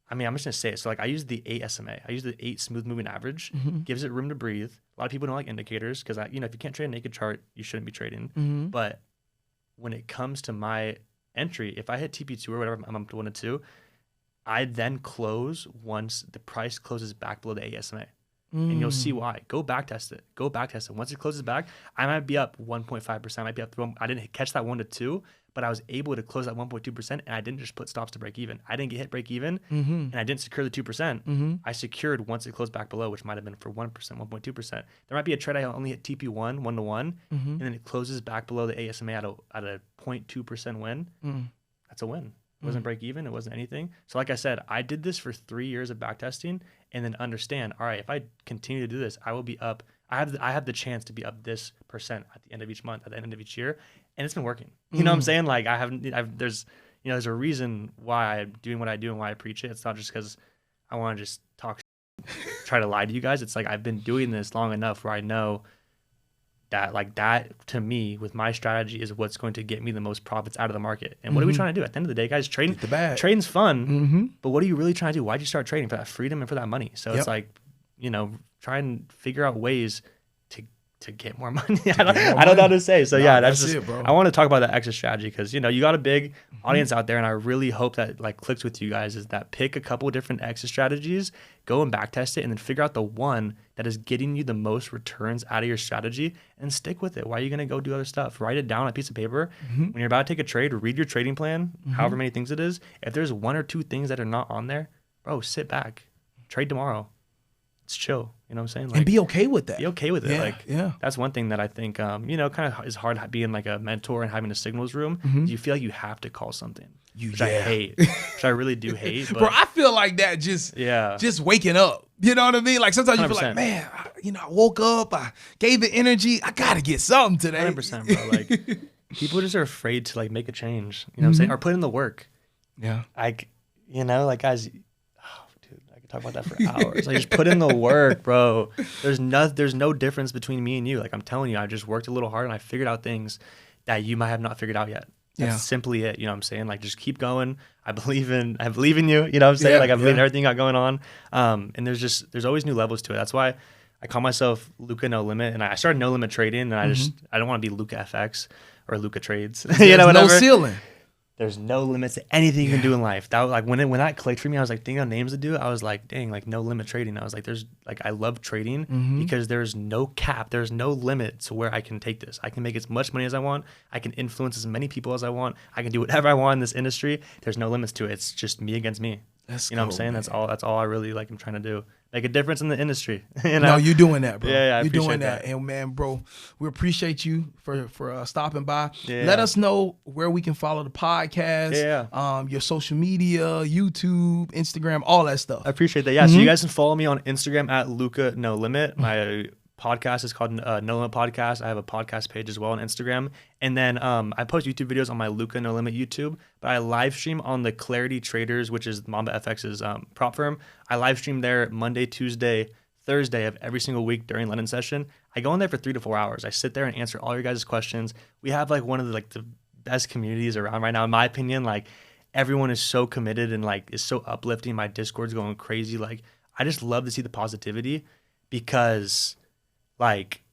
I mean, I'm just gonna say it. So like I use the 8 SMA. I use the 8 smooth moving average. Gives it room to breathe. A lot of people don't like indicators because if you can't trade a naked chart, you shouldn't be trading. But when it comes to my entry, if I hit TP2 or whatever, I'm up to 1 to 2, I then close once the price closes back below the 8 SMA. And you'll see why. Go back test it. Once it closes back, I might be up 1.5%. I might be up. I didn't catch that 1 to 2, but I was able to close that 1.2%, and I didn't just put stops to break even. I didn't get hit break even, and I didn't secure the 2%. I secured once it closed back below, which might have been for 1%, 1.2%. There might be a trade I only hit TP1, 1 to 1, and then it closes back below the ASMA at a 0.2% win. That's a win. It wasn't break even. It wasn't anything. So like I said, I did this for 3 years of back testing, and then understand, all right, if I continue to do this, I will be up. I have the chance to be up this percent at the end of each month, at the end of each year, and it's been working. You know what I'm saying? Like there's a reason why I'm doing what I do and why I preach it. It's not just because I want to just talk, try to lie to you guys. It's like I've been doing this long enough where I know that to me with my strategy is what's going to get me the most profits out of the market. And what are we trying to do at the end of the day, guys? Trading's fun, but what are you really trying to do? Why'd you start trading? For that freedom and for that money. So it's like, try and figure out ways to to get more money. I don't know how to say. So yeah, that's just it, bro. I want to talk about that exit strategy because you got a big audience out there, and I really hope that like clicks with you guys. Is that pick a couple different exit strategies, go and back test it, and then figure out the one that is getting you the most returns out of your strategy, and stick with it. Why are you gonna go do other stuff? Write it down on a piece of paper. When you're about to take a trade, read your trading plan, however many things it is. If there's 1 or 2 things that are not on there, bro, sit back, trade tomorrow. It's chill. You know what I'm saying? Like, and be okay with that. Be okay with it. Yeah, like, that's one thing that I think, kind of is hard being like a mentor and having a signals room. You feel like you have to call something, which I hate, which I really do hate. But, bro, I feel like that just waking up. You know what I mean? Like sometimes you feel like, man, I woke up, I gave it energy. I got to get something today. 100%, bro. Like people just are afraid to like make a change. You know what I'm saying? Or put in the work. Yeah. Like, guys, talk about that for hours. Like just put in the work, bro. There's no difference between me and you. Like I'm telling you, I just worked a little hard and I figured out things that you might have not figured out yet. That's simply it. You know what I'm saying? Like just keep going. I believe in you. You know what I'm saying? Like I believe in everything you got going on. And there's always new levels to it. That's why I call myself Luca No Limit, and I started No Limit Trading, and I don't want to be Luca FX or Luca Trades. Whatever. No ceiling. There's no limits to anything you can do in life. That like when that clicked for me, I was like thinking of names to do. I was like, dang, like no limit trading. I was like, I love trading because there's no cap. There's no limit to where I can take this. I can make as much money as I want. I can influence as many people as I want. I can do whatever I want in this industry. There's no limits to it. It's just me against me. That's you know what I'm saying? Man. That's all I really like. I'm trying to do. Make a difference in the industry. No, you're doing that, bro. Yeah, you're doing that. And man, bro, we appreciate you for stopping by. Yeah. Let us know where we can follow the podcast. Your social media, YouTube, Instagram, all that stuff. I appreciate that. Yeah, so you guys can follow me on Instagram at Luca No Limit. My podcast is called No Limit Podcast. I have a podcast page as well on Instagram. And then I post YouTube videos on my Luca No Limit YouTube, but I live stream on the Clarity Traders, which is Mamba FX's prop firm. I live stream there Monday, Tuesday, Thursday of every single week during London session. I go in there for 3 to 4 hours. I sit there and answer all your guys' questions. We have like one of the best communities around right now, in my opinion. Like everyone is so committed and like is so uplifting. My Discord's going crazy. Like I just love to see the positivity because like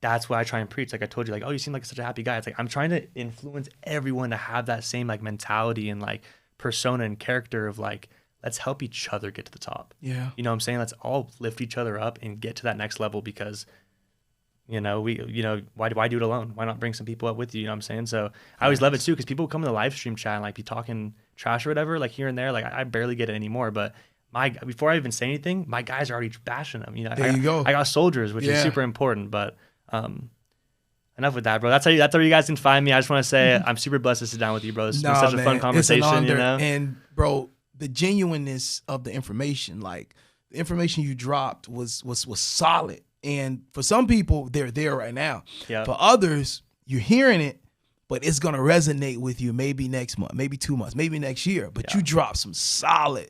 that's what I try and preach. Like I told you, like, oh, you seem like such a happy guy. It's like I'm trying to influence everyone to have that same like mentality and like persona and character of like, let's help each other get to the top. Yeah. You know what I'm saying? Let's all lift each other up and get to that next level because why do it alone? Why not bring some people up with you? You know what I'm saying? So I always love it too because people come in the live stream chat and like be talking trash or whatever, like here and there. Like I barely get it anymore, but before I even say anything, my guys are already bashing them. You know, there you go. I got soldiers, which is super important. But enough with that, bro. That's how you guys can find me. I just want to say I'm super blessed to sit down with you, bro. It's been such a fun conversation. It's an honor. You know? And bro, the genuineness of the information, like the information you dropped was solid. And for some people, they're there right now. Yeah. For others, you're hearing it, but it's gonna resonate with you maybe next month, maybe 2 months, maybe next year. But you dropped some solid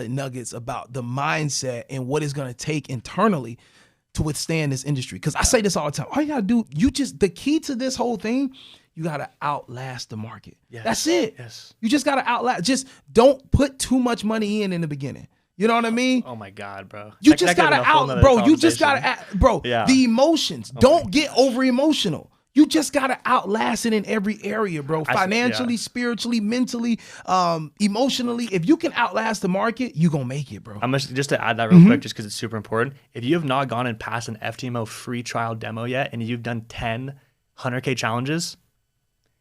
nuggets about the mindset and what it's going to take internally to withstand this industry. Because I say this all the time. All you got to do, the key to this whole thing, you got to outlast the market. Yes. That's it. Yes. You just got to outlast. Just don't put too much money in the beginning. You know what I mean? Oh my God, bro. You just got to you just got to, the emotions. Don't get over emotional. You just got to outlast it in every area, bro. Financially, spiritually, mentally, emotionally. If you can outlast the market, you're going to make it, bro. Just to add that real quick, just because it's super important. If you have not gone and passed an FTMO free trial demo yet, and you've done 10 100K challenges,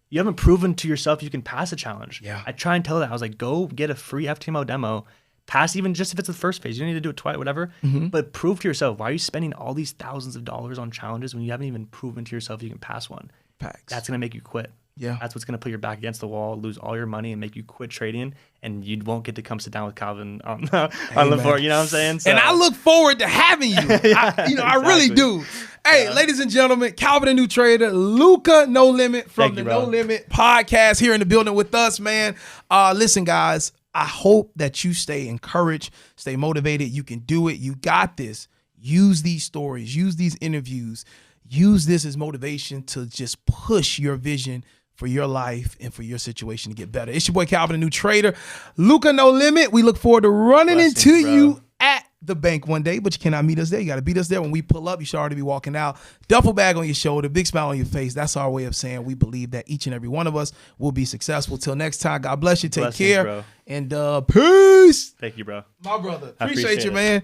you haven't proven to yourself you can pass a challenge. Yeah. I try and tell that. I was like, go get a free FTMO demo. Pass even just if it's the first phase. You don't need to do it twice, whatever. But prove to yourself, why are you spending all these thousands of dollars on challenges when you haven't even proven to yourself you can pass one? Facts. That's going to make you quit. Yeah. That's what's going to put your back against the wall, lose all your money, and make you quit trading. And you won't get to come sit down with Calvin on the board. You know what I'm saying? So, and I look forward to having you. I really do. Hey, ladies and gentlemen, Calvin the New Trader, Luca No Limit from the No Limit podcast here in the building with us, man. Listen, guys, I hope that you stay encouraged, stay motivated. You can do it. You got this. Use these stories, use these interviews, use this as motivation to just push your vision for your life and for your situation to get better. It's your boy Calvin, the New Trader, Luca No Limit. We look forward to running into you at the bank one day, but you cannot meet us there. You got to beat us there. When we pull up, you should already be walking out. Duffel bag on your shoulder, big smile on your face. That's our way of saying we believe that each and every one of us will be successful. Till next time, God bless you. Take Blessings, care. bro. And peace. Thank you, bro. My brother. I Appreciate you, man.